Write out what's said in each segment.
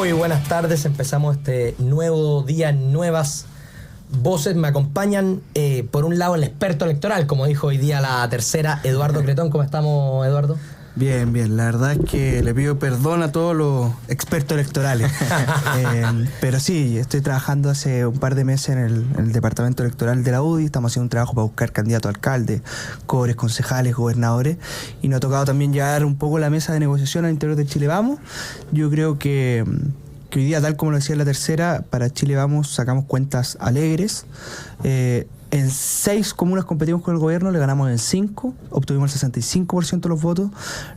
Muy buenas tardes, empezamos este nuevo día, nuevas voces. Me acompañan, por un lado, el experto electoral, como dijo hoy día la tercera, Eduardo Cretón. ¿Cómo estamos, Eduardo? Bien, bien. La verdad es que le pido perdón a todos los expertos electorales. Pero sí, estoy trabajando hace un par de meses en el departamento electoral de la UDI. Estamos haciendo un trabajo para buscar candidatos a alcaldes, cobres, concejales, gobernadores. Y nos ha tocado también llevar un poco la mesa de negociación al interior de Chile Vamos. Yo creo que hoy día, tal como lo decía la tercera, para Chile Vamos sacamos cuentas alegres. En 6 comunas competimos con el gobierno, le ganamos en 5, obtuvimos el 65% de los votos,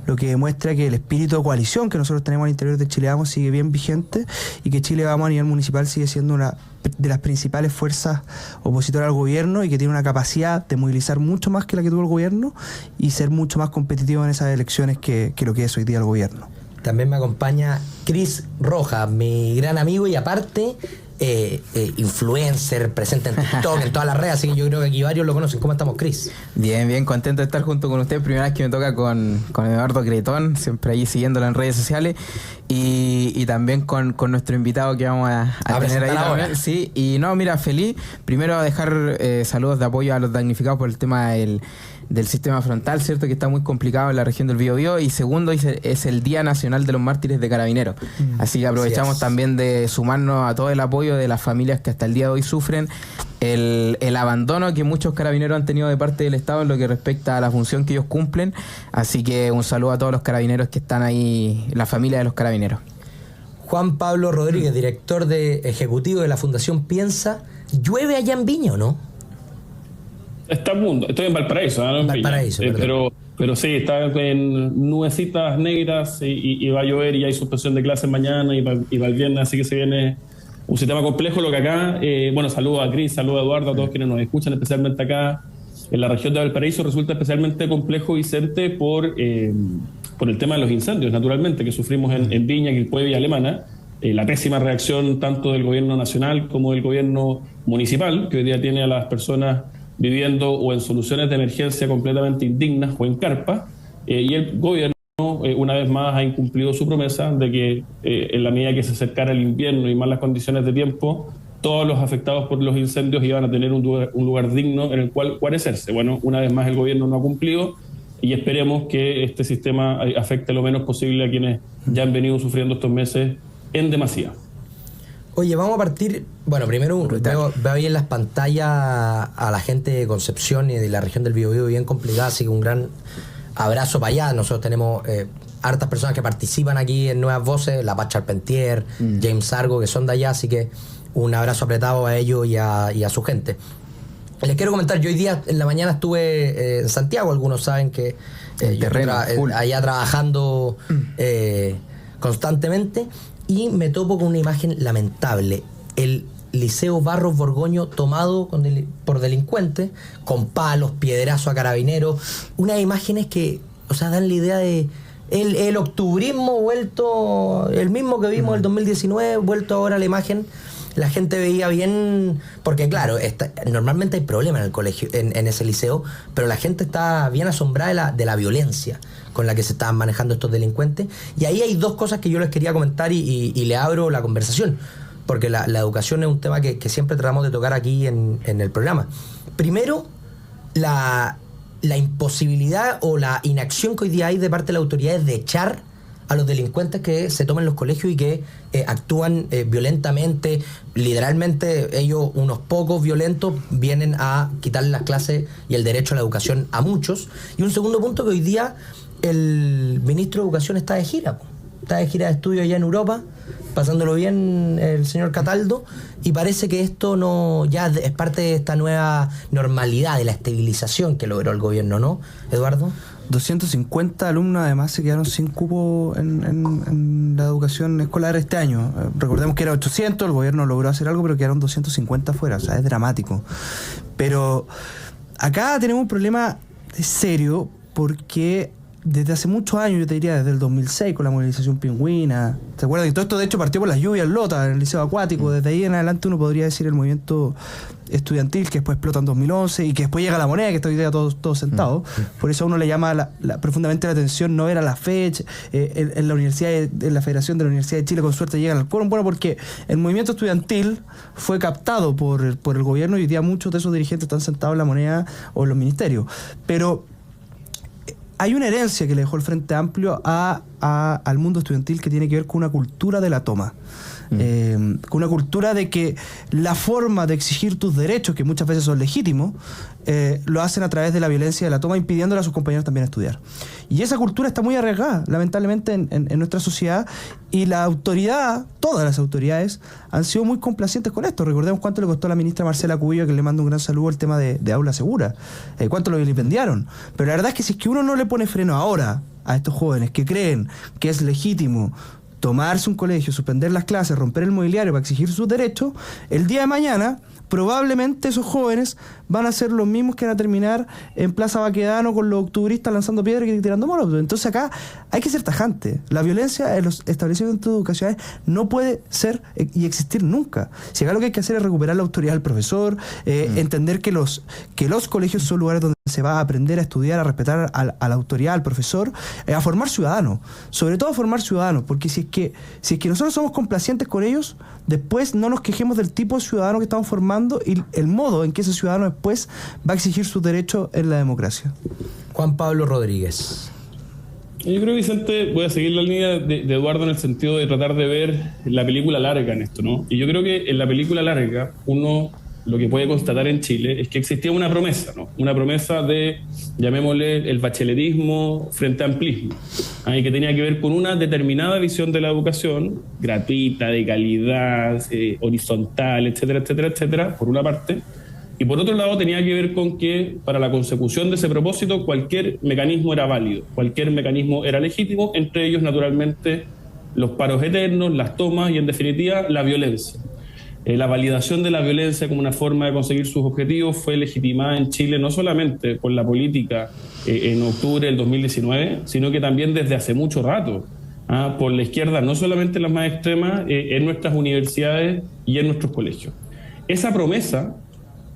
lo que demuestra que el espíritu de coalición que nosotros tenemos al interior de Chile Vamos sigue bien vigente y que Chile Vamos a nivel municipal sigue siendo una de las principales fuerzas opositoras al gobierno y que tiene una capacidad de movilizar mucho más que la que tuvo el gobierno y ser mucho más competitivo en esas elecciones que lo que es hoy día el gobierno. También me acompaña Cris Rojas, mi gran amigo y aparte influencer, presente en TikTok, en todas las redes, así que yo creo que aquí varios lo conocen. ¿Cómo estamos, Cris? Bien, bien, contento de estar junto con ustedes. Primera vez que me toca con Eduardo Cretón, siempre ahí siguiéndolo en redes sociales, y también con nuestro invitado que vamos a tener ahí también. Sí, y no, mira, feliz. Primero a dejar saludos de apoyo a los damnificados por el tema del sistema frontal, ¿cierto? Que está muy complicado en la región del Biobío. Y segundo, es el Día Nacional de los Mártires de Carabineros. Así que aprovechamos también de sumarnos a todo el apoyo de las familias que hasta el día de hoy sufren el abandono que muchos carabineros han tenido de parte del Estado en lo que respecta a la función que ellos cumplen. Así que un saludo a todos los carabineros que están ahí, la familia de los carabineros. Juan Pablo Rodríguez, director ejecutivo de la Fundación Piensa. ¿Llueve allá en Viña o no? Estoy en Valparaíso, ¿no? Valparaíso, pero sí, está en nubecitas negras y va a llover y hay suspensión de clases mañana y va el viernes, así que se viene un sistema complejo. Lo que acá, saludo a Cris, saludo a Eduardo, a todos quienes nos escuchan, especialmente acá en la región de Valparaíso, resulta especialmente complejo, Vicente, por el tema de los incendios, naturalmente, que sufrimos en Viña, Quilpué y Alemana. La pésima reacción tanto del gobierno nacional como del gobierno municipal, que hoy día tiene a las personas viviendo o en soluciones de emergencia completamente indignas o en carpa, y el gobierno una vez más ha incumplido su promesa de que en la medida que se acercara el invierno y más las condiciones de tiempo, todos los afectados por los incendios iban a tener un lugar digno en el cual guarecerse. Bueno, una vez más el gobierno no ha cumplido y esperemos que este sistema afecte lo menos posible a quienes ya han venido sufriendo estos meses en demasía. Oye, vamos a partir. Bueno, primero veo ahí en las pantallas a la gente de Concepción y de la región del Biobío bien complicada, así que un gran abrazo para allá. Nosotros tenemos hartas personas que participan aquí en Nuevas Voces, la Paz Charpentier, James Argo, que son de allá, así que un abrazo apretado a ellos y a su gente. Les quiero comentar, yo hoy día en la mañana estuve en Santiago, algunos saben que allá trabajando constantemente. Y me topo con una imagen lamentable. El Liceo Barros Borgoño tomado por delincuentes, con palos, piedrazos a carabineros. Unas imágenes que, dan la idea de el octubrismo vuelto, el mismo que vimos en el 2019, vuelto ahora a la imagen. La gente veía bien, porque claro, normalmente hay problemas en el colegio, en ese liceo, pero la gente está bien asombrada de la violencia con la que se estaban manejando estos delincuentes. Y ahí hay dos cosas que yo les quería comentar y le abro la conversación, porque la educación es un tema que siempre tratamos de tocar aquí en el programa. Primero, la imposibilidad o la inacción que hoy día hay de parte de las autoridades de echar a los delincuentes que se toman los colegios y que actúan violentamente. Literalmente ellos, unos pocos violentos, vienen a quitarle las clases y el derecho a la educación a muchos. Y un segundo punto, que hoy día el ministro de Educación está de gira de estudio allá en Europa, pasándolo bien el señor Cataldo, y parece que esto no ya es parte de esta nueva normalidad, de la estabilización que logró el gobierno, ¿no, Eduardo? 250 alumnos además se quedaron sin cupo en la educación escolar este año. Recordemos que era 800, el gobierno logró hacer algo, pero quedaron 250 fuera, es dramático. Pero acá tenemos un problema serio porque desde hace muchos años, yo te diría desde el 2006 con la movilización pingüina. ¿Te acuerdas? Y todo esto de hecho partió por las lluvias Lota en el liceo acuático. Desde ahí en adelante uno podría decir el movimiento estudiantil que después explota en 2011 y que después llega La Moneda, que está hoy día todos sentados. Por eso a uno le llama profundamente la atención no era la fecha en la universidad, en la Federación de la Universidad de Chile con suerte llegan al quórum. Bueno, porque el movimiento estudiantil fue captado por el gobierno y hoy día muchos de esos dirigentes están sentados en La Moneda o en los ministerios. Pero hay una herencia que le dejó el Frente Amplio al mundo estudiantil que tiene que ver con una cultura de la toma. Con una cultura de que la forma de exigir tus derechos, que muchas veces son legítimos, lo hacen a través de la violencia de la toma, impidiéndole a sus compañeros también estudiar. Y esa cultura está muy arriesgada, lamentablemente, en nuestra sociedad, y la autoridad, todas las autoridades, han sido muy complacientes con esto. Recordemos cuánto le costó a la ministra Marcela Cubillo, que le mando un gran saludo, el tema de aula segura, cuánto lo vilipendiaron. Pero la verdad es que si es que uno no le pone freno ahora a estos jóvenes que creen que es legítimo tomarse un colegio, suspender las clases, romper el mobiliario para exigir sus derechos, el día de mañana probablemente esos jóvenes van a ser los mismos que van a terminar en Plaza Baquedano con los octubristas lanzando piedras y tirando molotov. Entonces acá hay que ser tajante. La violencia en los establecimientos educacionales no puede ser y existir nunca. Si acá lo que hay que hacer es recuperar la autoridad del profesor, entender que los colegios son lugares donde se va a aprender a estudiar, a respetar a la autoridad, al profesor, a formar ciudadanos, sobre todo a formar ciudadanos, porque si es que nosotros somos complacientes con ellos, después no nos quejemos del tipo de ciudadano que estamos formando y el modo en que ese ciudadano después va a exigir sus derechos en la democracia. Juan Pablo Rodríguez. Yo creo, Vicente, voy a seguir la línea de Eduardo en el sentido de tratar de ver la película larga en esto, ¿no? Y yo creo que en la película larga uno lo que puede constatar en Chile es que existía una promesa, ¿no? Una promesa de, llamémosle, el bacheletismo frente amplismo, y que tenía que ver con una determinada visión de la educación, gratuita, de calidad, horizontal, etcétera, etcétera, etcétera, por una parte, y por otro lado tenía que ver con que para la consecución de ese propósito cualquier mecanismo era válido, cualquier mecanismo era legítimo, entre ellos naturalmente los paros eternos, las tomas y en definitiva la violencia. La validación de la violencia como una forma de conseguir sus objetivos fue legitimada en Chile no solamente por la política en octubre del 2019, sino que también desde hace mucho rato, por la izquierda, no solamente las más extremas, en nuestras universidades y en nuestros colegios. Esa promesa,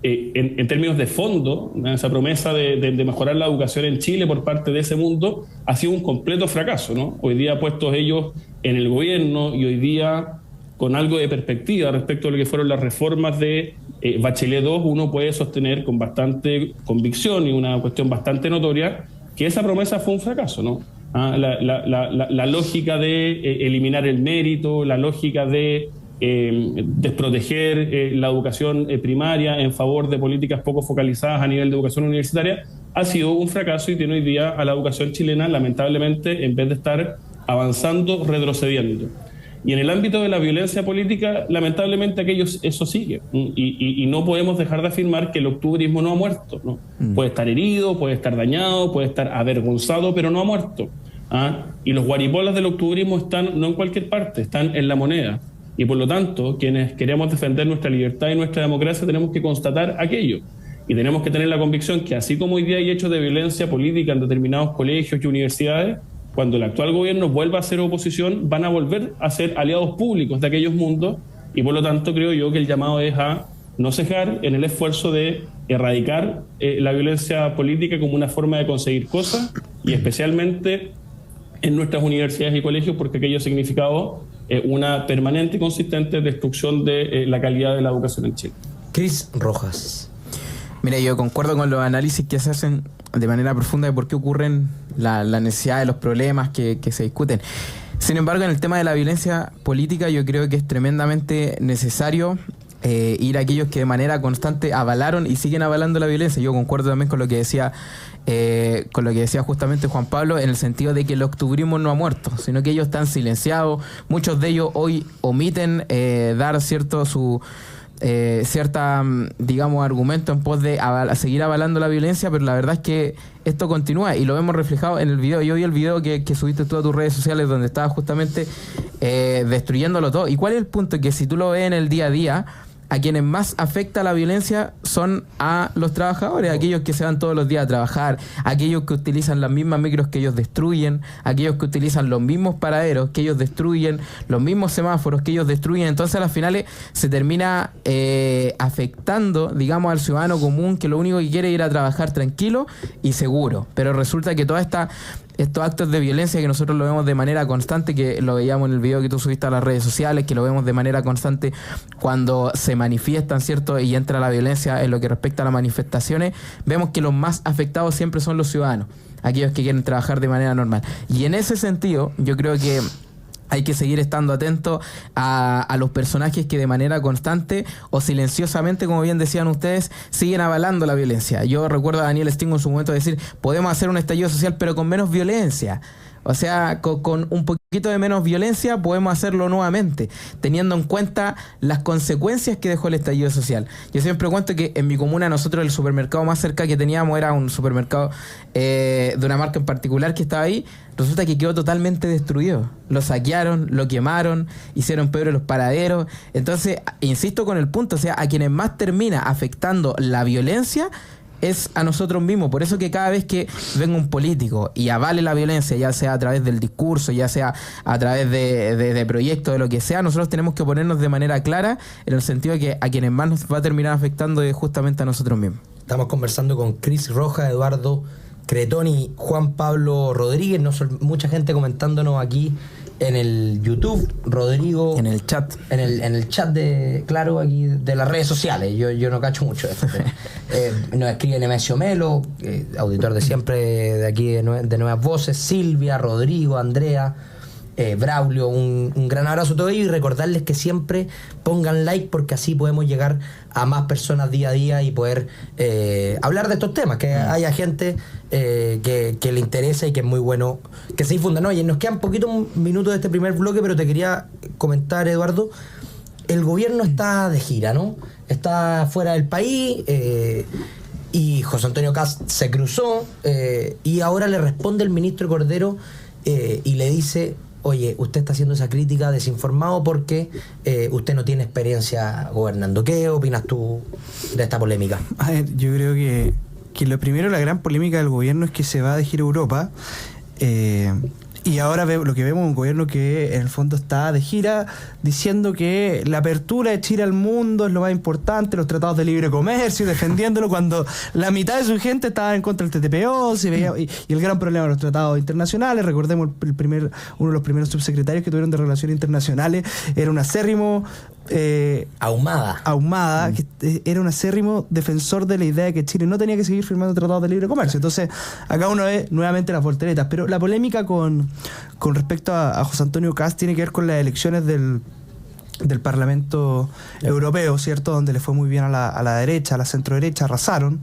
en términos de fondo, esa promesa de mejorar la educación en Chile por parte de ese mundo, ha sido un completo fracaso, ¿no? Hoy día puestos ellos en el gobierno y hoy día con algo de perspectiva respecto a lo que fueron las reformas de Bachelet 2, uno puede sostener con bastante convicción y una cuestión bastante notoria que esa promesa fue un fracaso, ¿no? La lógica de eliminar el mérito, la lógica de desproteger la educación primaria en favor de políticas poco focalizadas a nivel de educación universitaria ha sido un fracaso y tiene hoy día a la educación chilena, lamentablemente, en vez de estar avanzando, retrocediendo. Y en el ámbito de la violencia política, lamentablemente eso sigue. Y no podemos dejar de afirmar que el octubrismo no ha muerto, ¿no? Puede estar herido, puede estar dañado, puede estar avergonzado, pero no ha muerto. Y los guaripolas del octubrismo están no en cualquier parte, están en La Moneda. Y por lo tanto, quienes queremos defender nuestra libertad y nuestra democracia tenemos que constatar aquello. Y tenemos que tener la convicción que así como hoy día hay hechos de violencia política en determinados colegios y universidades, cuando el actual gobierno vuelva a ser oposición, van a volver a ser aliados públicos de aquellos mundos y por lo tanto creo yo que el llamado es a no cejar en el esfuerzo de erradicar la violencia política como una forma de conseguir cosas y especialmente en nuestras universidades y colegios porque aquello ha significado una permanente y consistente destrucción de la calidad de la educación en Chile. Cris Rojas. Mira, yo concuerdo con los análisis que se hacen de manera profunda de por qué ocurren la necesidad de los problemas que se discuten. Sin embargo, en el tema de la violencia política yo creo que es tremendamente necesario ir a aquellos que de manera constante avalaron y siguen avalando la violencia. Yo concuerdo también con lo que decía justamente Juan Pablo, en el sentido de que el octubrismo no ha muerto, sino que ellos están silenciados. Muchos de ellos hoy omiten dar cierta, digamos, argumento en pos de seguir avalando la violencia, pero la verdad es que esto continúa y lo vemos reflejado en el video. Yo vi el video que subiste tú a tus redes sociales donde estabas justamente destruyéndolo todo. ¿Y cuál es el punto? Que si tú lo ves en el día a día, a quienes más afecta la violencia son a los trabajadores, aquellos que se van todos los días a trabajar, aquellos que utilizan las mismas micros que ellos destruyen, aquellos que utilizan los mismos paraderos que ellos destruyen, los mismos semáforos que ellos destruyen. Entonces a las finales se termina afectando, digamos, al ciudadano común, que lo único que quiere es ir a trabajar tranquilo y seguro. Pero resulta que estos actos de violencia que nosotros lo vemos de manera constante, que lo veíamos en el video que tú subiste a las redes sociales, que lo vemos de manera constante cuando se manifiestan, ¿cierto? Y entra la violencia en lo que respecta a las manifestaciones, vemos que los más afectados siempre son los ciudadanos, aquellos que quieren trabajar de manera normal. Y en ese sentido, yo creo que hay que seguir estando atentos a los personajes que de manera constante o silenciosamente, como bien decían ustedes, siguen avalando la violencia. Yo recuerdo a Daniel Stingo en su momento decir, podemos hacer un estallido social pero con menos violencia. O sea, con un poquito de menos violencia podemos hacerlo nuevamente, teniendo en cuenta las consecuencias que dejó el estallido social. Yo siempre cuento que en mi comuna nosotros el supermercado más cerca que teníamos era un supermercado de una marca en particular que estaba ahí. Resulta que quedó totalmente destruido. Lo saquearon, lo quemaron, hicieron peor los paraderos. Entonces, insisto con el punto, o sea, a quienes más termina afectando la violencia es a nosotros mismos. Por eso que cada vez que venga un político y avale la violencia, ya sea a través del discurso, ya sea a través de proyectos, de lo que sea, nosotros tenemos que ponernos de manera clara en el sentido de que a quienes más nos va a terminar afectando es justamente a nosotros mismos. Estamos conversando con Cris Rojas, Eduardo Cretón y Juan Pablo Rodríguez. Mucha gente comentándonos aquí en el YouTube, Rodrigo. En el chat. En el chat claro, aquí de las redes sociales. Yo no cacho mucho de esto. Nos escribe Nemesio Melo, auditor de siempre de aquí de Nuevas Voces, Silvia, Rodrigo, Andrea, Braulio, un gran abrazo a todos ellos y recordarles que siempre pongan like porque así podemos llegar a más personas día a día y poder hablar de estos temas, que haya gente que le interesa y que es muy bueno que se difunda. No, y nos quedan poquitos minutos de este primer bloque, pero te quería comentar, Eduardo, el gobierno está de gira, ¿no? Está fuera del país y José Antonio Kast se cruzó y ahora le responde el ministro Cordero y le dice: oye, usted está haciendo esa crítica desinformado porque usted no tiene experiencia gobernando. ¿Qué opinas tú de esta polémica? A ver, yo creo que lo primero, la gran polémica del gobierno es que se va de gira a Europa. Y ahora lo que vemos es un gobierno que en el fondo está de gira diciendo que la apertura de Chile al mundo es lo más importante, los tratados de libre comercio, defendiéndolo cuando la mitad de su gente estaba en contra del TTPO, se veía, y el gran problema de los tratados internacionales. Recordemos uno de los primeros subsecretarios que tuvieron de Relaciones Internacionales era un acérrimo Ahumada, que era un acérrimo defensor de la idea de que Chile no tenía que seguir firmando tratados de libre comercio. Entonces, acá uno ve nuevamente las volteretas. Pero la polémica con respecto a José Antonio Kast tiene que ver con las elecciones del Parlamento Europeo, ¿cierto? Donde le fue muy bien a la derecha, a la centro-derecha, arrasaron.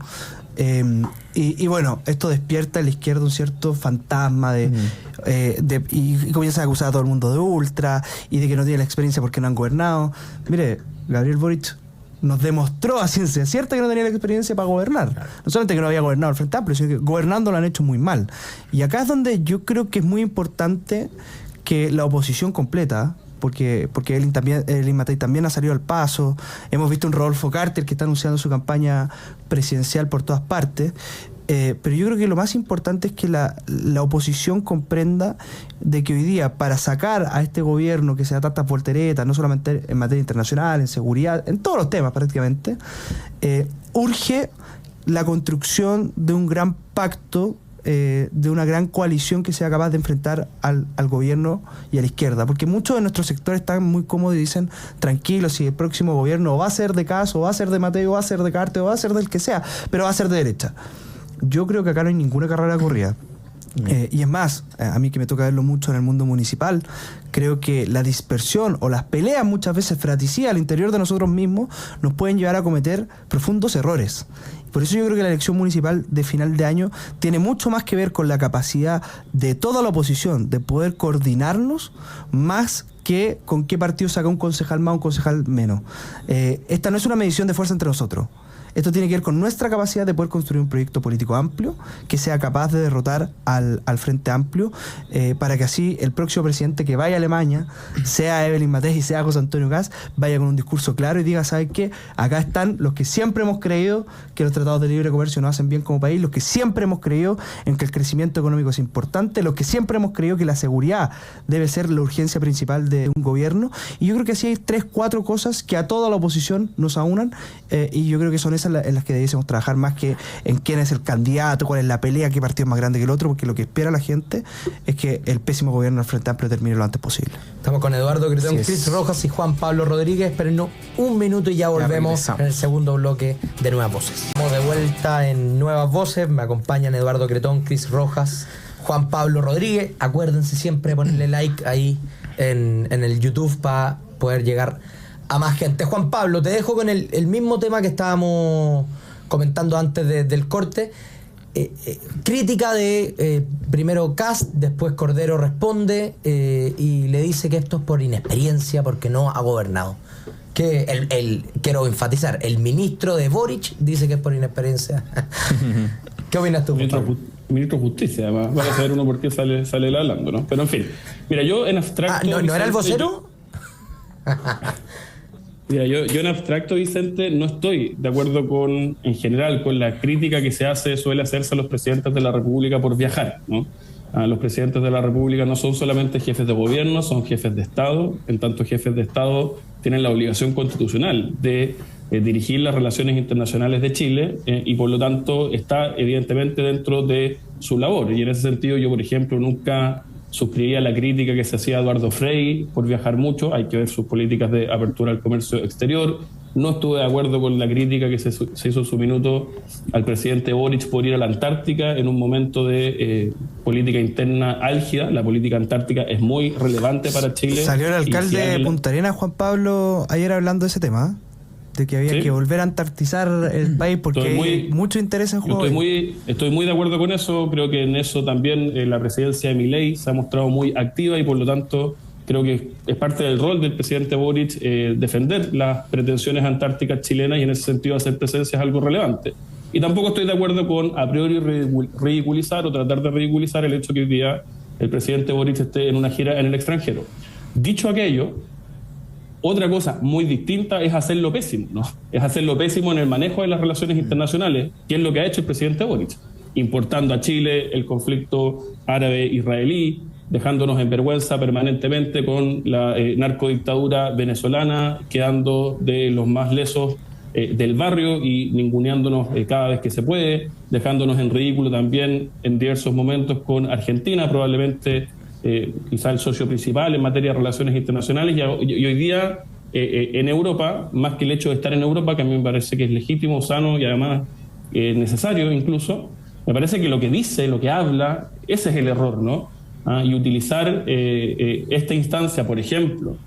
Y bueno, esto despierta en la izquierda un cierto fantasma y comienza a acusar a todo el mundo de ultra y de que no tiene la experiencia porque no han gobernado. Mire, Gabriel Boric nos demostró a ciencia cierta que no tenía la experiencia para gobernar. No solamente que no había gobernado el Frente Amplio, sino que gobernando lo han hecho muy mal. Y acá es donde yo creo que es muy importante que la oposición completa, porque Elin Matei también ha salido al paso. Hemos visto un Rodolfo Carter que está anunciando su campaña presidencial por todas partes. Pero yo creo que lo más importante es que la oposición comprenda de que hoy día, para sacar a este gobierno que se da tantas volteretas, no solamente en materia internacional, en seguridad, en todos los temas prácticamente, urge la construcción de un gran pacto, de una gran coalición que sea capaz de enfrentar al gobierno y a la izquierda, porque muchos de nuestros sectores están muy cómodos y dicen tranquilos, si el próximo gobierno va a ser de Kast, o va a ser de Matei, o va a ser de Carter, o va a ser del que sea, pero va a ser de derecha. Yo creo que acá no hay ninguna carrera corrida. Y es más, a mí que me toca verlo mucho en el mundo municipal, creo que la dispersión o las peleas muchas veces fratricidas al interior de nosotros mismos nos pueden llevar a cometer profundos errores. Por eso yo creo que la elección municipal de final de año tiene mucho más que ver con la capacidad de toda la oposición de poder coordinarnos más que con qué partido saca un concejal más o un concejal menos. Esta no es una medición de fuerza entre nosotros. Esto tiene que ver con nuestra capacidad de poder construir un proyecto político amplio que sea capaz de derrotar al Frente Amplio, para que así el próximo presidente que vaya a Alemania, sea Evelyn Matthei y sea José Antonio Kast, vaya con un discurso claro y diga, ¿sabes qué? Acá están los que siempre hemos creído que los tratados de libre comercio nos hacen bien como país, los que siempre hemos creído en que el crecimiento económico es importante, los que siempre hemos creído que la seguridad debe ser la urgencia principal de un gobierno. Y yo creo que así hay 3, 4 cosas que a toda la oposición nos aunan, y yo creo que son esas en las que debiésemos trabajar más que en quién es el candidato, cuál es la pelea, qué partido es más grande que el otro, porque lo que espera la gente es que el pésimo gobierno del Frente Amplio termine lo antes posible. Estamos con Eduardo Cretón, Cris Rojas y Juan Pablo Rodríguez. Espérennos un minuto y ya volvemos en el segundo bloque de Nuevas Voces. Estamos de vuelta en Nuevas Voces. Me acompañan Eduardo Cretón, Cris Rojas, Juan Pablo Rodríguez. Acuérdense siempre de ponerle like ahí en el YouTube para poder llegar a más gente. Juan Pablo, te dejo con el mismo tema que estábamos comentando antes del corte. Crítica de primero Kast, después Cordero responde y le dice que esto es por inexperiencia porque no ha gobernado. Que quiero enfatizar, el ministro de Boric dice que es por inexperiencia. ¿Qué opinas tú, Ministro de Justicia, además. Vamos a saber uno por qué sale él hablando, ¿no? Pero en fin, mira, yo en abstracto... ¿No era el vocero? Mira, yo en abstracto, Vicente, no estoy de acuerdo en general, con la crítica que suele hacerse a los presidentes de la República por viajar, ¿no? Los presidentes de la República no son solamente jefes de gobierno, son jefes de Estado. En tanto, jefes de Estado tienen la obligación constitucional de dirigir las relaciones internacionales de Chile, y por lo tanto está evidentemente dentro de su labor. Y en ese sentido yo, por ejemplo, nunca suscribía la crítica que se hacía a Eduardo Frei por viajar mucho. Hay que ver sus políticas de apertura al comercio exterior. No estuve de acuerdo con la crítica que se hizo en su minuto al presidente Boric por ir a la Antártica en un momento de política interna álgida. La política antártica es muy relevante para Chile. Salió el alcalde de Punta Arenas, Juan Pablo, ayer hablando de ese tema, de que había que volver a antartizar el país porque hay mucho interés en juego. Estoy muy de acuerdo con eso. Creo que en eso también la presidencia de Milei se ha mostrado muy activa y por lo tanto creo que es parte del rol del presidente Boric defender las pretensiones antárticas chilenas, y en ese sentido hacer presencia es algo relevante. Y tampoco estoy de acuerdo con a priori ridiculizar o tratar de ridiculizar el hecho que hoy día el presidente Boric esté en una gira en el extranjero. Dicho aquello, otra cosa muy distinta es hacerlo pésimo, ¿no? Es hacerlo pésimo en el manejo de las relaciones internacionales, que es lo que ha hecho el presidente Boric, importando a Chile el conflicto árabe-israelí, dejándonos en vergüenza permanentemente con la narcodictadura venezolana, quedando de los más lesos del barrio y ninguneándonos cada vez que se puede, dejándonos en ridículo también en diversos momentos con Argentina, probablemente quizá el socio principal en materia de relaciones internacionales, y hoy día en Europa, más que el hecho de estar en Europa, que a mí me parece que es legítimo, sano y además necesario incluso, me parece que lo que dice, lo que habla, ese es el error, ¿no? Y utilizar esta instancia, por ejemplo,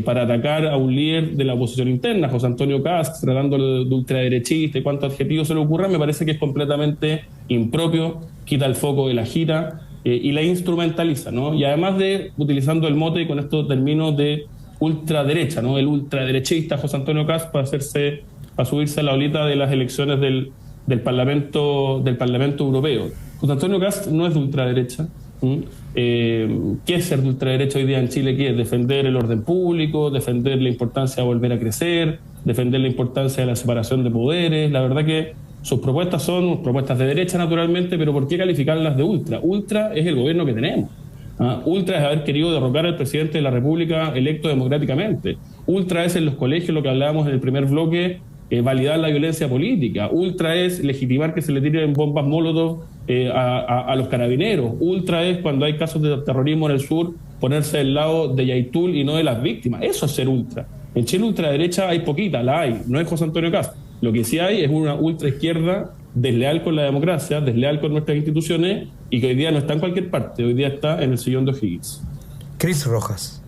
para atacar a un líder de la oposición interna, José Antonio Kast, tratándolo de ultraderechista y cuántos adjetivos se le ocurran, me parece que es completamente impropio, quita el foco de la gira y la instrumentaliza, ¿no? Y además de utilizando el mote, y con esto termino, de ultraderecha, ¿no? El ultraderechista José Antonio Kast para subirse a la olita de las elecciones del Parlamento Europeo. José Antonio Kast no es de ultraderecha. ¿Qué es ser de ultraderecha hoy día en Chile? ¿Qué es? Defender el orden público, defender la importancia de volver a crecer, defender la importancia de la separación de poderes. La verdad que sus propuestas son propuestas de derecha, naturalmente, pero ¿por qué calificarlas de ultra? Ultra es el gobierno que tenemos. Ultra es haber querido derrocar al presidente de la República electo democráticamente. Ultra es en los colegios, lo que hablábamos en el primer bloque, validar la violencia política. Ultra es legitimar que se le tiren bombas molotov a los carabineros. Ultra es, cuando hay casos de terrorismo en el sur, ponerse del lado de Yaitul y no de las víctimas. Eso es ser ultra. En Chile ultraderecha hay poquita, la hay, no es José Antonio Kast. Lo que sí hay es una ultraizquierda desleal con la democracia, desleal con nuestras instituciones, y que hoy día no está en cualquier parte, hoy día está en el sillón de O'Higgins. Cris Rojas.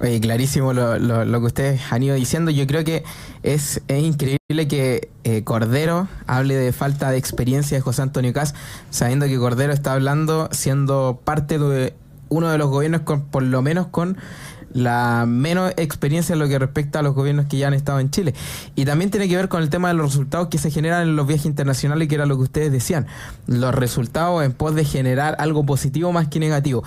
Oye, clarísimo lo que ustedes han ido diciendo. Yo creo que es increíble que Cordero hable de falta de experiencia de José Antonio Kast, sabiendo que Cordero está hablando siendo parte de uno de los gobiernos por lo menos con la menos experiencia en lo que respecta a los gobiernos que ya han estado en Chile. Y también tiene que ver con el tema de los resultados que se generan en los viajes internacionales, que era lo que ustedes decían. Los resultados en pos de generar algo positivo más que negativo.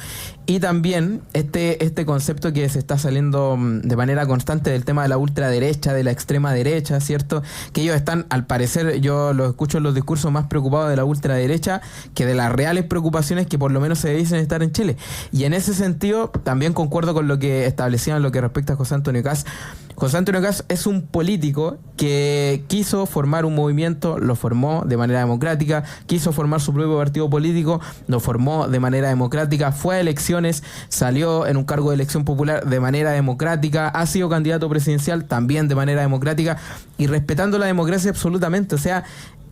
Y también este concepto que se está saliendo de manera constante del tema de la ultraderecha, de la extrema derecha, ¿cierto? Que ellos están, al parecer, yo los escucho en los discursos, más preocupados de la ultraderecha que de las reales preocupaciones que por lo menos se dicen estar en Chile. Y en ese sentido, también concuerdo con lo que establecían en lo que respecta a José Antonio Kast. José Antonio Kast es un político que quiso formar un movimiento, lo formó de manera democrática, quiso formar su propio partido político, lo formó de manera democrática, fue a elecciones, salió en un cargo de elección popular de manera democrática, ha sido candidato presidencial también de manera democrática y respetando la democracia absolutamente. O sea,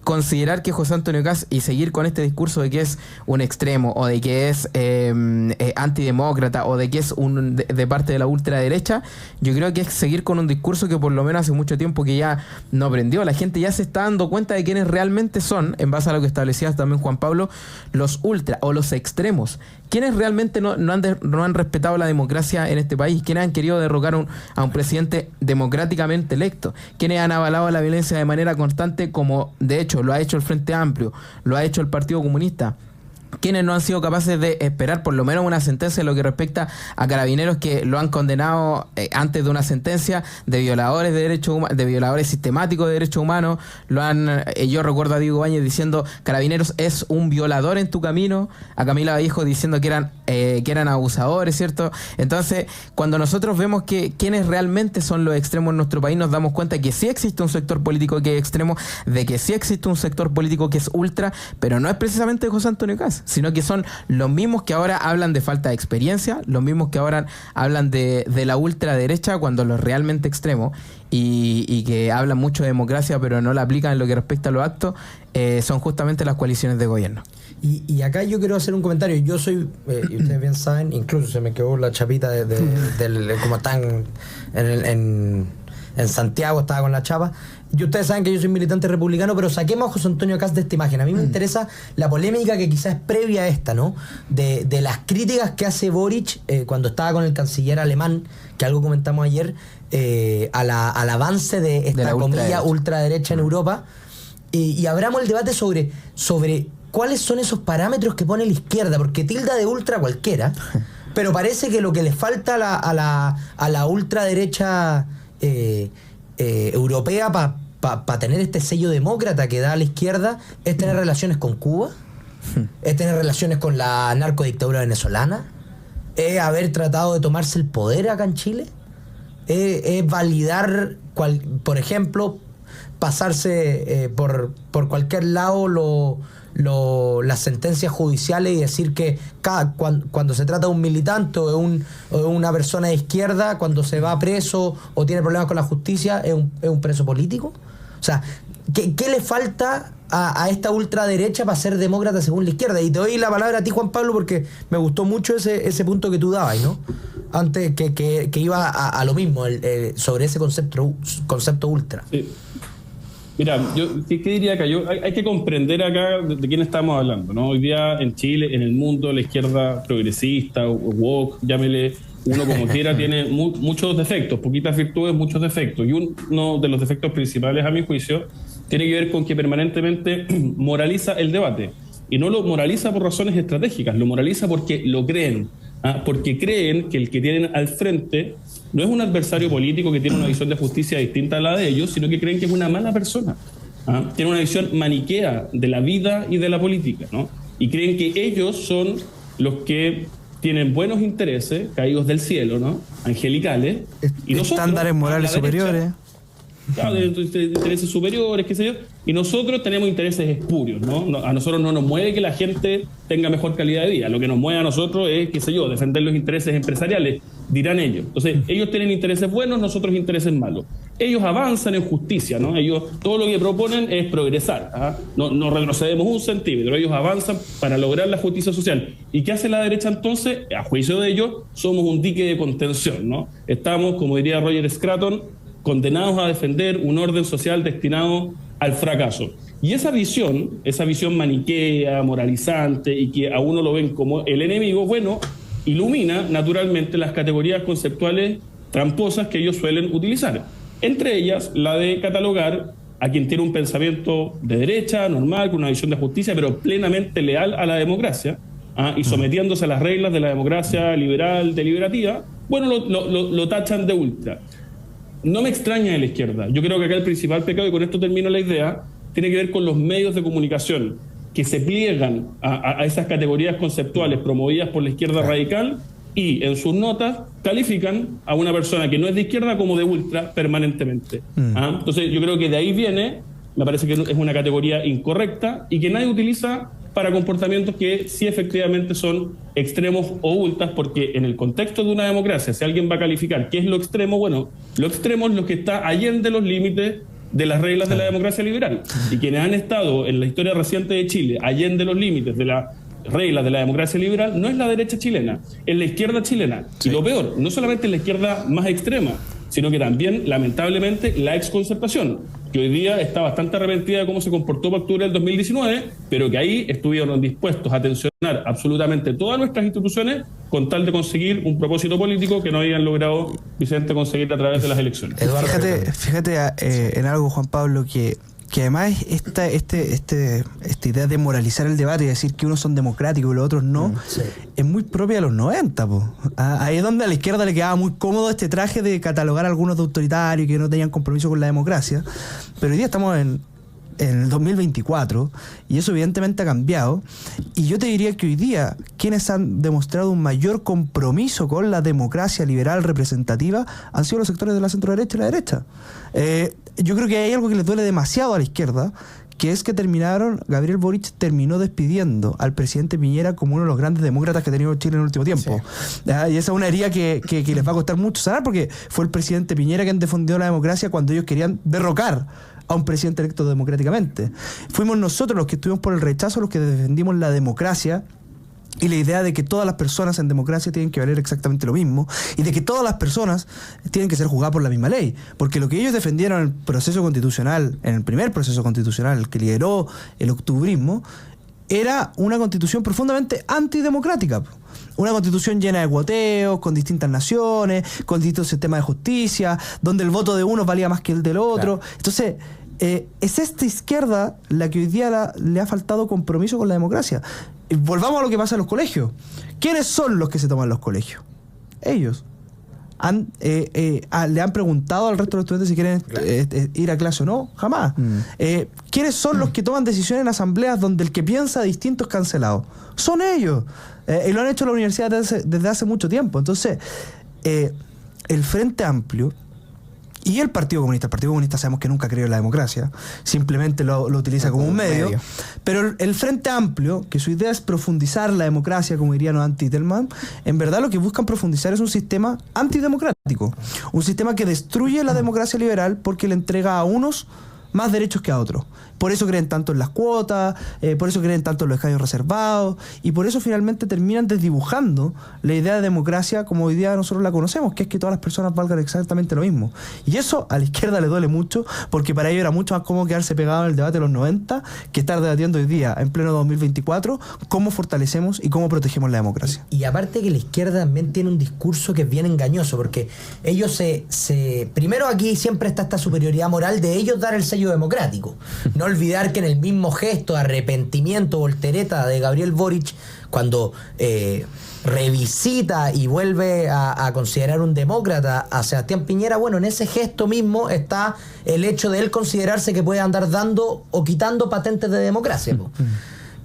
considerar que José Antonio Kast y seguir con este discurso de que es un extremo o de que es antidemócrata o de que es de parte de la ultraderecha, yo creo que es seguir con un discurso que por lo menos hace mucho tiempo que ya no aprendió. La gente ya se está dando cuenta de quiénes realmente son, en base a lo que establecía también Juan Pablo, los ultra o los extremos. ¿Quiénes realmente no han respetado la democracia en este país? ¿Quiénes han querido derrocar a un presidente democráticamente electo? ¿Quiénes han avalado la violencia de manera constante, como de hecho lo ha hecho el Frente Amplio, lo ha hecho el Partido Comunista? ¿Quiénes no han sido capaces de esperar por lo menos una sentencia en lo que respecta a Carabineros, que lo han condenado antes de una sentencia de violadores de derechos humanos, de violadores sistemáticos de derechos humanos? Yo recuerdo a Diego Báñez diciendo Carabineros es un violador en tu camino, a Camila Vallejo diciendo que eran abusadores, ¿cierto? Entonces, cuando nosotros vemos que quiénes realmente son los extremos en nuestro país, nos damos cuenta que sí existe un sector político que es extremo, de que sí existe un sector político que es ultra, pero no es precisamente José Antonio Kast, sino que son los mismos que ahora hablan de falta de experiencia, los mismos que ahora hablan de la ultraderecha cuando los realmente extremos y que hablan mucho de democracia pero no la aplican en lo que respecta a los actos, son justamente las coaliciones de gobierno. Y acá yo quiero hacer un comentario. Yo soy, y ustedes bien saben, incluso se me quedó la chapita del como están en Santiago, estaba con la chapa. Y ustedes saben que yo soy militante republicano, pero saquemos a José Antonio Kast de esta imagen. A mí me interesa la polémica que quizás es previa a esta, ¿no? De las críticas que hace Boric cuando estaba con el canciller alemán, que algo comentamos ayer, al avance de esta comilla ultraderecha en Europa. Y abramos el debate sobre cuáles son esos parámetros que pone la izquierda, porque tilda de ultra cualquiera, pero parece que lo que le falta a la ultraderecha europea para tener este sello demócrata que da a la izquierda es tener relaciones con Cuba, es tener relaciones con la narcodictadura venezolana, es haber tratado de tomarse el poder acá en Chile, es validar, por ejemplo, pasarse por cualquier lado las sentencias judiciales y decir que cuando se trata de un militante o de una persona de izquierda, cuando se va preso o tiene problemas con la justicia, es un preso político. O sea, ¿qué le falta a esta ultraderecha para ser demócrata según la izquierda? Y te doy la palabra a ti, Juan Pablo, porque me gustó mucho ese punto que tú dabas, ¿no? Antes que iba a lo mismo, sobre ese concepto ultra. Sí. Mira, ¿qué diría acá? Hay que comprender acá de quién estamos hablando, ¿no? Hoy día en Chile, en el mundo, la izquierda progresista, woke, llámele uno como quiera, tiene muchos defectos, poquitas virtudes, muchos defectos. Y uno de los defectos principales, a mi juicio, tiene que ver con que permanentemente moraliza el debate. Y no lo moraliza por razones estratégicas, lo moraliza porque lo creen. Porque creen que el que tienen al frente no es un adversario político que tiene una visión de justicia distinta a la de ellos, sino que creen que es una mala persona. Tiene una visión maniquea de la vida y de la política, ¿no? Y creen que ellos son los que tienen buenos intereses, caídos del cielo, ¿no? Angelicales. Y estándares morales superiores. Claro, de intereses superiores, qué sé yo. Y nosotros tenemos intereses espurios, ¿no? A nosotros no nos mueve que la gente tenga mejor calidad de vida. Lo que nos mueve a nosotros es, qué sé yo, defender los intereses empresariales, dirán ellos. Entonces, ellos tienen intereses buenos, nosotros intereses malos. Ellos avanzan en justicia, ¿no? Ellos, todo lo que proponen es progresar, no retrocedemos un centímetro. Ellos avanzan para lograr la justicia social. ¿Y qué hace la derecha entonces? A juicio de ellos, somos un dique de contención, ¿no? Estamos, como diría Roger Scruton, condenados a defender un orden social destinado al fracaso. Y esa visión maniquea, moralizante, y que a uno lo ven como el enemigo, bueno, ilumina naturalmente las categorías conceptuales tramposas que ellos suelen utilizar. Entre ellas, la de catalogar a quien tiene un pensamiento de derecha, normal, con una visión de justicia, pero plenamente leal a la democracia, y sometiéndose a las reglas de la democracia liberal deliberativa, bueno, lo tachan de ultra. No me extraña de la izquierda. Yo creo que acá el principal pecado, y con esto termino la idea, tiene que ver con los medios de comunicación que se pliegan a esas categorías conceptuales promovidas por la izquierda radical y en sus notas califican a una persona que no es de izquierda como de ultra permanentemente. Entonces yo creo que de ahí viene, me parece que es una categoría incorrecta y que nadie utiliza para comportamientos que sí efectivamente son extremos o ultras, porque en el contexto de una democracia, si alguien va a calificar qué es lo extremo, bueno, lo extremo es lo que está allende los límites de las reglas de la democracia liberal. Y quienes han estado en la historia reciente de Chile allende los límites de las reglas de la democracia liberal no es la derecha chilena, es la izquierda chilena. Sí. Y lo peor, no solamente es la izquierda más extrema, sino que también, lamentablemente, la exconcertación, que hoy día está bastante arrepentida de cómo se comportó para octubre del 2019, pero que ahí estuvieron dispuestos a tensionar absolutamente todas nuestras instituciones con tal de conseguir un propósito político que no habían logrado, Vicente, conseguir a través de las elecciones. Fíjate en algo, Juan Pablo, que además esta idea de moralizar el debate y decir que unos son democráticos y los otros no, es muy propia de los 90, po. Ahí es donde a la izquierda le quedaba muy cómodo este traje de catalogar a algunos de autoritarios que no tenían compromiso con la democracia, pero hoy día estamos en el 2024 y eso evidentemente ha cambiado, y yo te diría que hoy día quienes han demostrado un mayor compromiso con la democracia liberal representativa han sido los sectores de la centro-derecha y la derecha. Yo creo que hay algo que les duele demasiado a la izquierda, que es que Gabriel Boric terminó despidiendo al presidente Piñera como uno de los grandes demócratas que ha tenido Chile en el último tiempo. Sí. Y esa es una herida que les va a costar mucho sanar, porque fue el presidente Piñera quien defendió la democracia cuando ellos querían derrocar a un presidente electo democráticamente. Fuimos nosotros los que estuvimos por el rechazo, los que defendimos la democracia y la idea de que todas las personas en democracia tienen que valer exactamente lo mismo y de que todas las personas tienen que ser juzgadas por la misma ley, porque lo que ellos defendieron en el proceso constitucional, en el primer proceso constitucional que lideró el octubrismo, era una constitución profundamente antidemocrática, una constitución llena de cuoteos, con distintas naciones, con distintos sistemas de justicia, donde el voto de uno valía más que el del otro. Claro. Entonces, es esta izquierda la que hoy día le ha faltado compromiso con la democracia. Volvamos a lo que pasa en los colegios. ¿Quiénes son los que se toman los colegios? Ellos. ¿Le han preguntado al resto de los estudiantes si quieren ir a clase o no? Jamás. ¿Quiénes son los que toman decisiones en asambleas donde el que piensa distinto es cancelado? Son ellos. Y lo han hecho en la universidad desde hace mucho tiempo. Entonces, el Frente Amplio y el Partido Comunista sabemos que nunca creyó en la democracia, simplemente lo utiliza como un medio. Pero el Frente Amplio, que su idea es profundizar la democracia, como dirían los anti-Telman, en verdad lo que buscan profundizar es un sistema antidemocrático, un sistema que destruye la democracia liberal porque le entrega a unos más derechos que a otros. Por eso creen tanto en las cuotas, por eso creen tanto en los escaños reservados, y por eso finalmente terminan desdibujando la idea de democracia como hoy día nosotros la conocemos, que es que todas las personas valgan exactamente lo mismo. Y eso a la izquierda le duele mucho, porque para ellos era mucho más cómodo quedarse pegado en el debate de los 90 que estar debatiendo hoy día, en pleno 2024, cómo fortalecemos y cómo protegemos la democracia. Y aparte que la izquierda también tiene un discurso que es bien engañoso, porque ellos primero aquí siempre está esta superioridad moral de ellos dar el sello democrático. No olvidar que en el mismo gesto de arrepentimiento, voltereta de Gabriel Boric, cuando revisita y vuelve a considerar un demócrata a Sebastián Piñera, bueno, en ese gesto mismo está el hecho de él considerarse que puede andar dando o quitando patentes de democracia.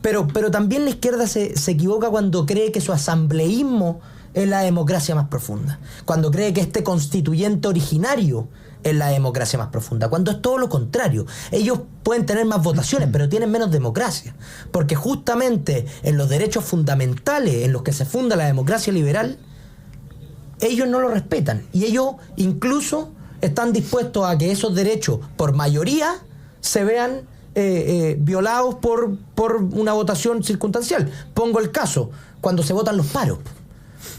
Pero también la izquierda se equivoca cuando cree que su asambleísmo es la democracia más profunda, cuando cree que este constituyente originario es la democracia más profunda, cuando es todo lo contrario. Ellos pueden tener más votaciones, pero tienen menos democracia, porque justamente en los derechos fundamentales en los que se funda la democracia liberal, ellos no lo respetan, y ellos incluso están dispuestos a que esos derechos por mayoría se vean violados por una votación circunstancial. Pongo el caso, cuando se votan los paros.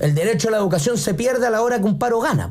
El derecho a la educación se pierde a la hora que un paro gana.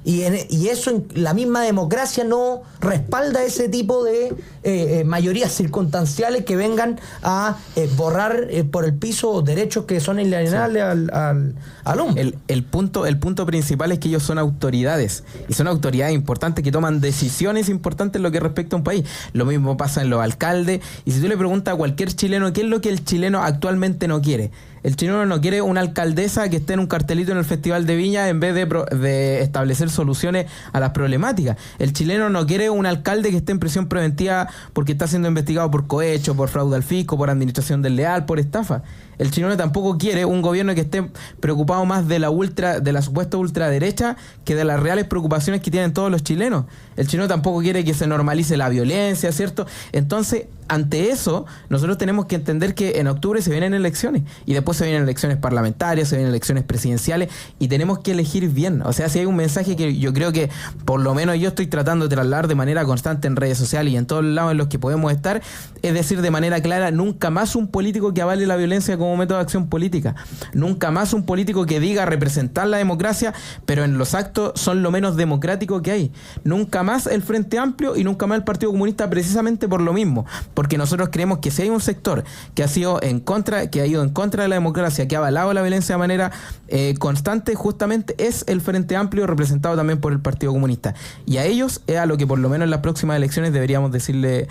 Y eso la misma democracia no respalda ese tipo de mayorías circunstanciales que vengan a borrar por el piso derechos que son inalienables al hombre. El punto principal es que ellos son autoridades, y son autoridades importantes que toman decisiones importantes en lo que respecta a un país. Lo mismo pasa en los alcaldes, y si tú le preguntas a cualquier chileno qué es lo que el chileno actualmente no quiere. El chileno no quiere una alcaldesa que esté en un cartelito en el Festival de Viña en vez de establecer soluciones a las problemáticas. El chileno no quiere un alcalde que esté en prisión preventiva porque está siendo investigado por cohecho, por fraude al fisco, por administración desleal, por estafa. El chileno tampoco quiere un gobierno que esté preocupado más de la supuesta ultraderecha que de las reales preocupaciones que tienen todos los chilenos. El chileno tampoco quiere que se normalice la violencia, ¿cierto? Entonces, ante eso, nosotros tenemos que entender que en octubre se vienen elecciones, y después se vienen elecciones parlamentarias, se vienen elecciones presidenciales, y tenemos que elegir bien. O sea, si hay un mensaje que yo creo que por lo menos yo estoy tratando de trasladar de manera constante en redes sociales y en todos los lados en los que podemos estar, es decir, de manera clara, nunca más un político que avale la violencia como método de acción política. Nunca más un político que diga representar la democracia, pero en los actos son lo menos democrático que hay. Nunca más el Frente Amplio y nunca más el Partido Comunista, precisamente por lo mismo. Porque nosotros creemos que si hay un sector que ha ido en contra de la democracia, que ha avalado la violencia de manera constante, justamente es el Frente Amplio, representado también por el Partido Comunista. Y a ellos es a lo que por lo menos en las próximas elecciones deberíamos decirle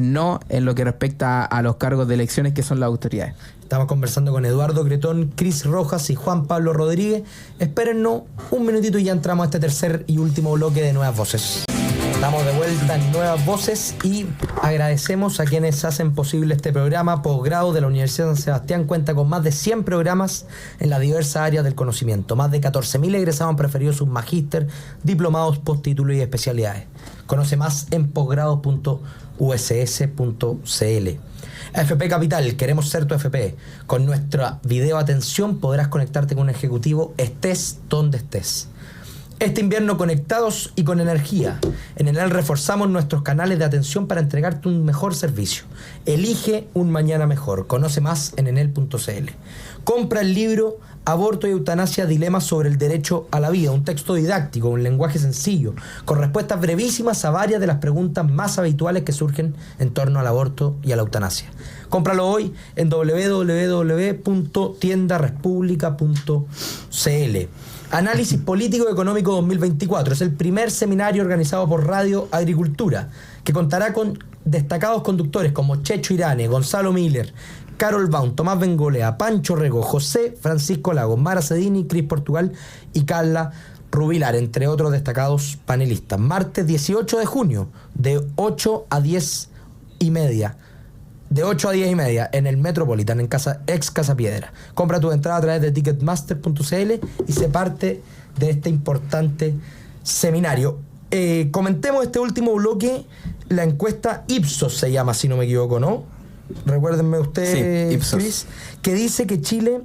no en lo que respecta a los cargos de elecciones que son las autoridades. Estamos conversando con Eduardo Cretón, Cris Rojas y Juan Pablo Rodríguez. Espérennos un minutito y ya entramos a este tercer y último bloque de Nuevas Voces. Estamos de vuelta en Nuevas Voces y agradecemos a quienes hacen posible este programa. Posgrado de la Universidad de San Sebastián cuenta con más de 100 programas en las diversas áreas del conocimiento. Más de 14.000 egresados han preferido sus magíster, diplomados, posttítulos y especialidades. Conoce más en posgrados.uss.cl. AFP Capital, queremos ser tu AFP. Con nuestra video atención podrás conectarte con un ejecutivo estés donde estés. Este invierno conectados y con energía. En Enel reforzamos nuestros canales de atención para entregarte un mejor servicio. Elige un mañana mejor. Conoce más en enel.cl. Compra el libro Aborto y Eutanasia, dilemas sobre el derecho a la vida. Un texto didáctico, un lenguaje sencillo, con respuestas brevísimas a varias de las preguntas más habituales que surgen en torno al aborto y a la eutanasia. Cómpralo hoy en www.tiendarespublica.cl. Análisis Político Económico 2024. Es el primer seminario organizado por Radio Agricultura, que contará con destacados conductores como Checho Irane, Gonzalo Miller, Carol Baum, Tomás Bengolea, Pancho Rego, José Francisco Lagos, Mara Cedini, Cris Portugal y Carla Rubilar, entre otros destacados panelistas. Martes 18 de junio, de 8 a 10 y media. De 8 a 10 y media en el Metropolitan, en ex Casa Piedra. Compra tu entrada a través de ticketmaster.cl y se parte de este importante seminario. Comentemos este último bloque. La encuesta Ipsos se llama, si no me equivoco, ¿no? Recuérdenme ustedes, sí, Chris, que dice que Chile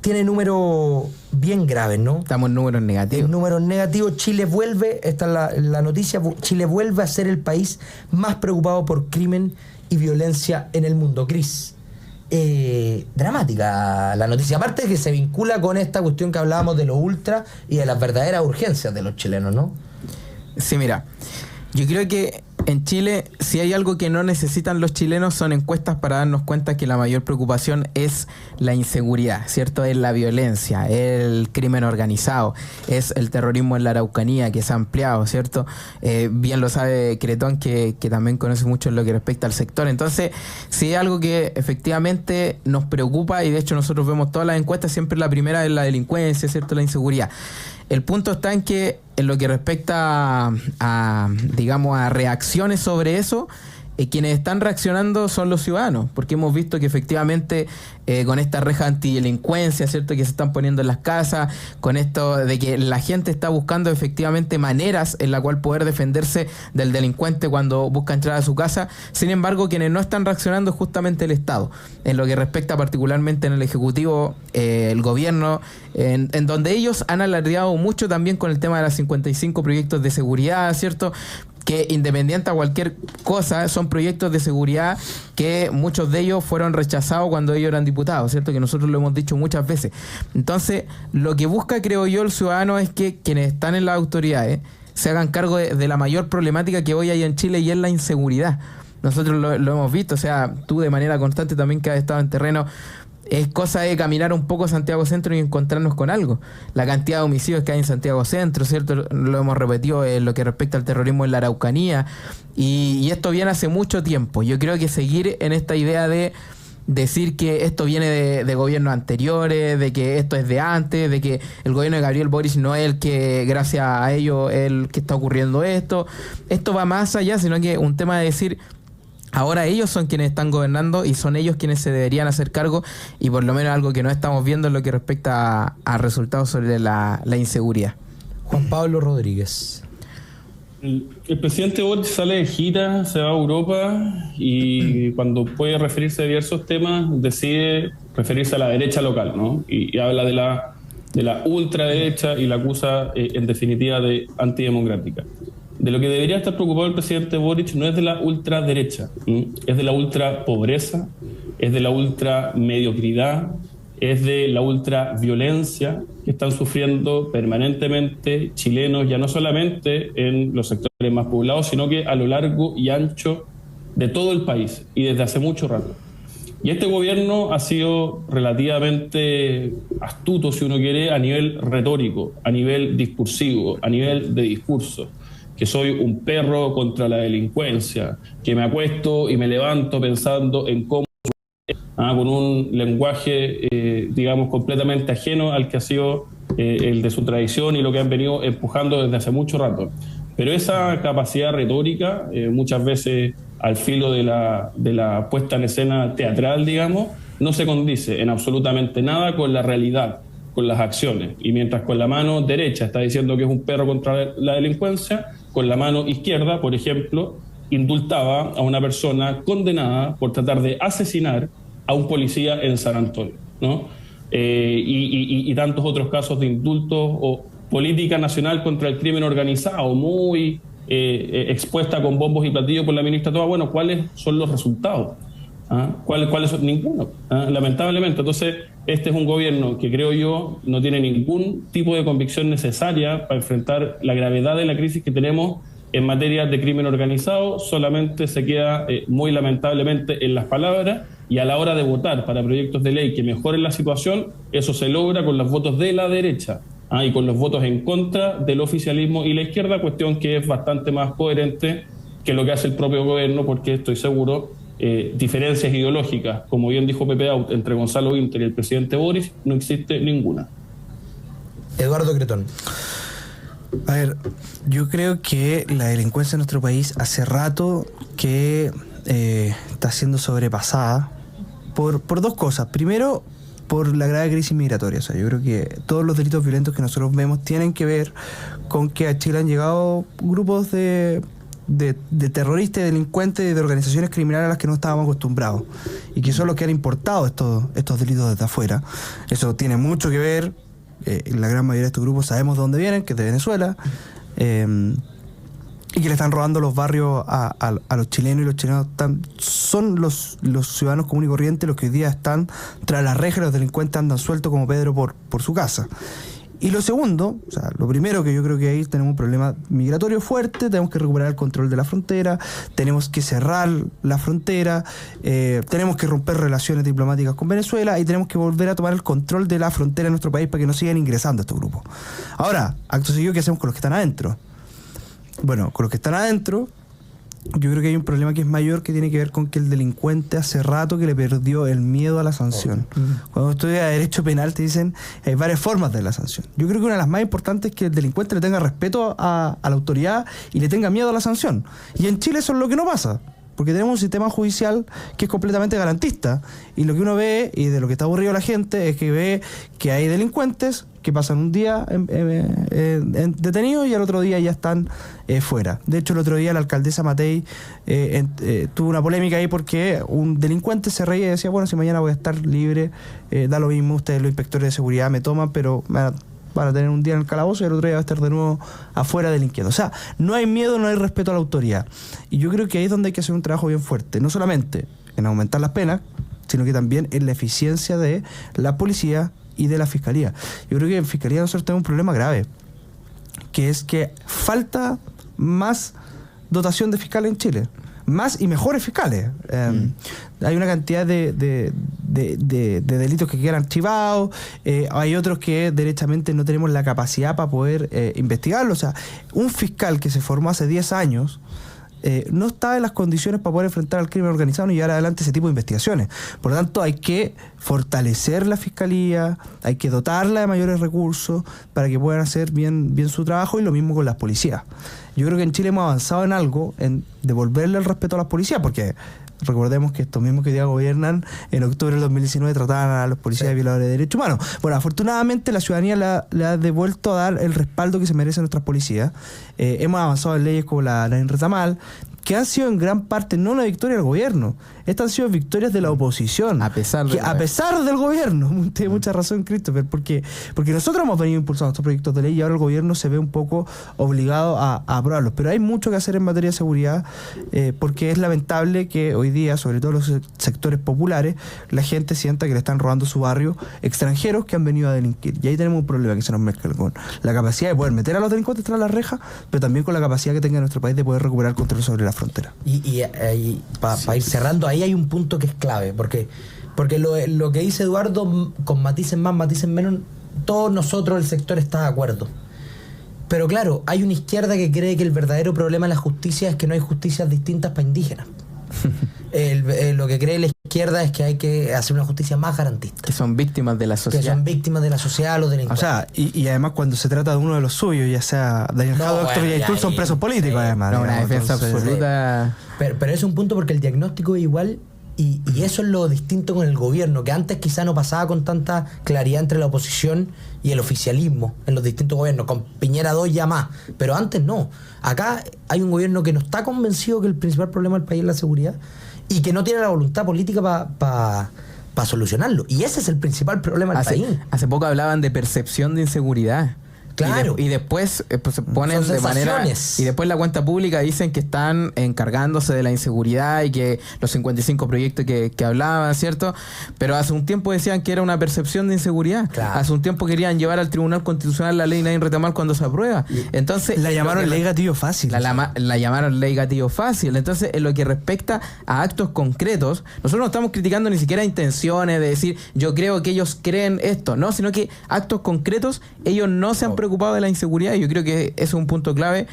tiene números bien graves, ¿no? Estamos en números negativos. En números negativos, Chile vuelve, esta es la noticia, Chile vuelve a ser el país más preocupado por crimen y violencia en el mundo. Cris, dramática la noticia, aparte de que se vincula con esta cuestión que hablábamos de lo ultra y de las verdaderas urgencias de los chilenos, ¿no? Sí, mira, yo creo que en Chile, si hay algo que no necesitan los chilenos, son encuestas para darnos cuenta que la mayor preocupación es la inseguridad, ¿cierto? Es la violencia, el crimen organizado, es el terrorismo en la Araucanía que se ha ampliado, ¿cierto? Bien lo sabe Cretón, que también conoce mucho en lo que respecta al sector. Entonces, si hay algo que efectivamente nos preocupa, y de hecho nosotros vemos todas las encuestas, siempre la primera es la delincuencia, ¿cierto? La inseguridad. El punto está en que en lo que respecta a reacciones sobre eso, quienes están reaccionando son los ciudadanos, porque hemos visto que efectivamente con esta reja antidelincuencia, ¿cierto?, que se están poniendo en las casas, con esto de que la gente está buscando efectivamente maneras en la cual poder defenderse del delincuente cuando busca entrar a su casa. Sin embargo, quienes no están reaccionando es justamente el Estado, en lo que respecta particularmente en el Ejecutivo, el gobierno, en donde ellos han alardeado mucho también con el tema de los 55 proyectos de seguridad, ¿cierto?, que independiente a cualquier cosa, son proyectos de seguridad que muchos de ellos fueron rechazados cuando ellos eran diputados, ¿cierto? Que nosotros lo hemos dicho muchas veces. Entonces, lo que busca, creo yo, el ciudadano es que quienes están en las autoridades se hagan cargo de la mayor problemática que hoy hay en Chile, y es la inseguridad. Nosotros lo hemos visto, o sea, tú de manera constante también que has estado en terreno, es cosa de caminar un poco Santiago Centro y encontrarnos con algo. La cantidad de homicidios que hay en Santiago Centro, ¿cierto? Lo hemos repetido en lo que respecta al terrorismo en la Araucanía, y esto viene hace mucho tiempo. Yo creo que seguir en esta idea de decir que esto viene de gobiernos anteriores, de que esto es de antes, de que el gobierno de Gabriel Boric no es el que, gracias a ello, es el que está ocurriendo esto va más allá, sino que un tema de decir, ahora ellos son quienes están gobernando y son ellos quienes se deberían hacer cargo, y por lo menos algo que no estamos viendo en lo que respecta a resultados sobre la inseguridad. Juan Pablo Rodríguez. El presidente Boric sale de gira, se va a Europa, y cuando puede referirse a diversos temas decide referirse a la derecha local, ¿no? Y habla de la ultraderecha y la acusa en definitiva de antidemocrática. De lo que debería estar preocupado el presidente Boric no es de la ultraderecha, es de la ultrapobreza, es de la ultramediocridad, es de la ultraviolencia que están sufriendo permanentemente chilenos, ya no solamente en los sectores más poblados, sino que a lo largo y ancho de todo el país y desde hace mucho rato. Y este gobierno ha sido relativamente astuto, si uno quiere, a nivel retórico, a nivel discursivo, a nivel de discurso. Que soy un perro contra la delincuencia, que me acuesto y me levanto pensando en cómo, con un lenguaje, digamos, completamente ajeno al que ha sido el de su tradición y lo que han venido empujando desde hace mucho rato. Pero esa capacidad retórica, muchas veces al filo de la puesta en escena teatral, digamos, no se condice en absolutamente nada con la realidad, con las acciones. Y mientras con la mano derecha está diciendo que es un perro contra la delincuencia, con la mano izquierda, por ejemplo, indultaba a una persona condenada por tratar de asesinar a un policía en San Antonio, ¿no? Y tantos otros casos de indultos o política nacional contra el crimen organizado, muy expuesta con bombos y platillos por la ministra Toa. Bueno, ¿cuáles son los resultados? ¿Cuáles son? Ninguno, lamentablemente. Entonces, este es un gobierno que, creo yo, no tiene ningún tipo de convicción necesaria para enfrentar la gravedad de la crisis que tenemos en materia de crimen organizado. Solamente se queda, muy lamentablemente, en las palabras, y a la hora de votar para proyectos de ley que mejoren la situación, eso se logra con los votos de la derecha y con los votos en contra del oficialismo y la izquierda, cuestión que es bastante más coherente que lo que hace el propio gobierno, porque estoy seguro diferencias ideológicas, como bien dijo Pepe Out, entre Gonzalo Winter y el presidente Boric, no existe ninguna. Eduardo Cretón. A ver, yo creo que la delincuencia en nuestro país hace rato que está siendo sobrepasada por dos cosas. Primero, por la grave crisis migratoria. O sea, yo creo que todos los delitos violentos que nosotros vemos tienen que ver con que a Chile han llegado grupos de terroristas, de delincuentes, de organizaciones criminales a las que no estábamos acostumbrados, y que son los que han importado estos delitos desde afuera. Eso tiene mucho que ver, la gran mayoría de estos grupos sabemos de dónde vienen, que es de Venezuela, y que le están robando los barrios a los chilenos, y los chilenos son los ciudadanos comunes y corrientes los que hoy día están tras las rejas. Los delincuentes andan sueltos como Pedro por su casa. Y lo segundo, o sea, lo primero, que yo creo que ahí tenemos un problema migratorio fuerte, tenemos que recuperar el control de la frontera, tenemos que cerrar la frontera, tenemos que romper relaciones diplomáticas con Venezuela, y tenemos que volver a tomar el control de la frontera en nuestro país para que no sigan ingresando estos grupos. Ahora, acto seguido, ¿qué hacemos con los que están adentro? Bueno, con los que están adentro, yo creo que hay un problema que es mayor, que tiene que ver con que el delincuente hace rato que le perdió el miedo a la sanción. Cuando estudias derecho penal te dicen hay varias formas de la sanción. Yo creo que una de las más importantes es que el delincuente le tenga respeto a la autoridad y le tenga miedo a la sanción. Y en Chile eso es lo que no pasa, porque tenemos un sistema judicial que es completamente garantista, y lo que uno ve, y de lo que está aburrido la gente, es que ve que hay delincuentes que pasan un día detenidos y al otro día ya están fuera. De hecho, el otro día la alcaldesa Matei tuvo una polémica ahí porque un delincuente se reía y decía, bueno, si mañana voy a estar libre, da lo mismo, ustedes los inspectores de seguridad me toman, pero van a tener un día en el calabozo y el otro día va a estar de nuevo afuera delinquiendo. O sea, no hay miedo, no hay respeto a la autoridad. Y yo creo que ahí es donde hay que hacer un trabajo bien fuerte, no solamente en aumentar las penas, sino que también en la eficiencia de la policía y de la fiscalía. Yo creo que en fiscalía nosotros tenemos un problema grave, que es que falta más dotación de fiscales en Chile. Más y mejores fiscales. Hay una cantidad de delitos que quedan archivados, hay otros que derechamente no tenemos la capacidad para poder investigarlos. O sea, un fiscal que se formó hace 10 años no está en las condiciones para poder enfrentar al crimen organizado y llevar adelante ese tipo de investigaciones. Por lo tanto, hay que fortalecer la fiscalía, hay que dotarla de mayores recursos para que puedan hacer bien su trabajo, y lo mismo con las policías. Yo creo que en Chile hemos avanzado en algo, en devolverle el respeto a las policías, porque recordemos que estos mismos que hoy día gobiernan, en octubre del 2019 trataban a los policías de violadores de derechos humanos. Bueno, afortunadamente la ciudadanía le ha devuelto a dar el respaldo que se merecen nuestras policías. Hemos avanzado en leyes como la ley Retamal, que han sido en gran parte no una victoria del gobierno. Estas han sido victorias de la oposición. A pesar del gobierno. Tiene mucha razón Christopher, porque nosotros hemos venido impulsando estos proyectos de ley y ahora el gobierno se ve un poco obligado a aprobarlos. Pero hay mucho que hacer en materia de seguridad, porque es lamentable que hoy día, sobre todo los sectores populares, la gente sienta que le están robando su barrio extranjeros que han venido a delinquir. Y ahí tenemos un problema que se nos mezcla con la capacidad de poder meter a los delincuentes tras las rejas, pero también con la capacidad que tenga nuestro país de poder recuperar el control sobre la frontera. Y para ir cerrando, ahí hay un punto que es clave, porque lo que dice Eduardo, con matices más, matices menos, todos nosotros, el sector, está de acuerdo. Pero claro, hay una izquierda que cree que el verdadero problema de la justicia es que no hay justicias distintas para indígenas. Lo que cree la izquierda es que hay que hacer una justicia más garantista. Que son víctimas de la sociedad. Que son víctimas de la sociedad, los delincuentes. O sea, y además cuando se trata de uno de los suyos, ya sea Daniel Jadot o Héctor Villaitul, son presos políticos, además. No, una defensa absoluta. Pero es un punto, porque el diagnóstico es igual, y eso es lo distinto con el gobierno, que antes quizá no pasaba con tanta claridad entre la oposición y el oficialismo en los distintos gobiernos, con Piñera 2 ya más, pero antes no. Acá hay un gobierno que no está convencido que el principal problema del país es la seguridad, y que no tiene la voluntad política para solucionarlo. Y ese es el principal problema del país. Hace poco hablaban de percepción de inseguridad. Claro. Y después pues, se ponen de manera. Y después la cuenta pública dicen que están encargándose de la inseguridad y que los 55 proyectos que hablaban, ¿cierto? Pero hace un tiempo decían que era una percepción de inseguridad. Claro. Hace un tiempo querían llevar al Tribunal Constitucional la ley Nadie Retamal cuando se aprueba. Entonces la llamaron ley gatillo fácil. La llamaron ley gatillo fácil. Entonces, en lo que respecta a actos concretos, nosotros no estamos criticando ni siquiera intenciones de decir yo creo que ellos creen esto, no, sino que actos concretos, ellos no se han preocupado de la inseguridad, y yo creo que ese es un punto clave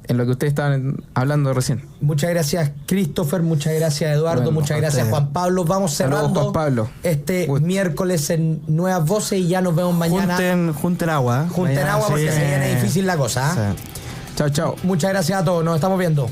en lo que ustedes estaban hablando recién. Muchas gracias, Christopher, muchas gracias, Eduardo, bueno, muchas gracias, Juan Pablo. Vamos cerrando. Juan Pablo. Miércoles en Nuevas Voces, y ya nos vemos mañana. Junten agua. Junten agua, porque se viene difícil la cosa. Sí. Chao. Muchas gracias a todos, nos estamos viendo.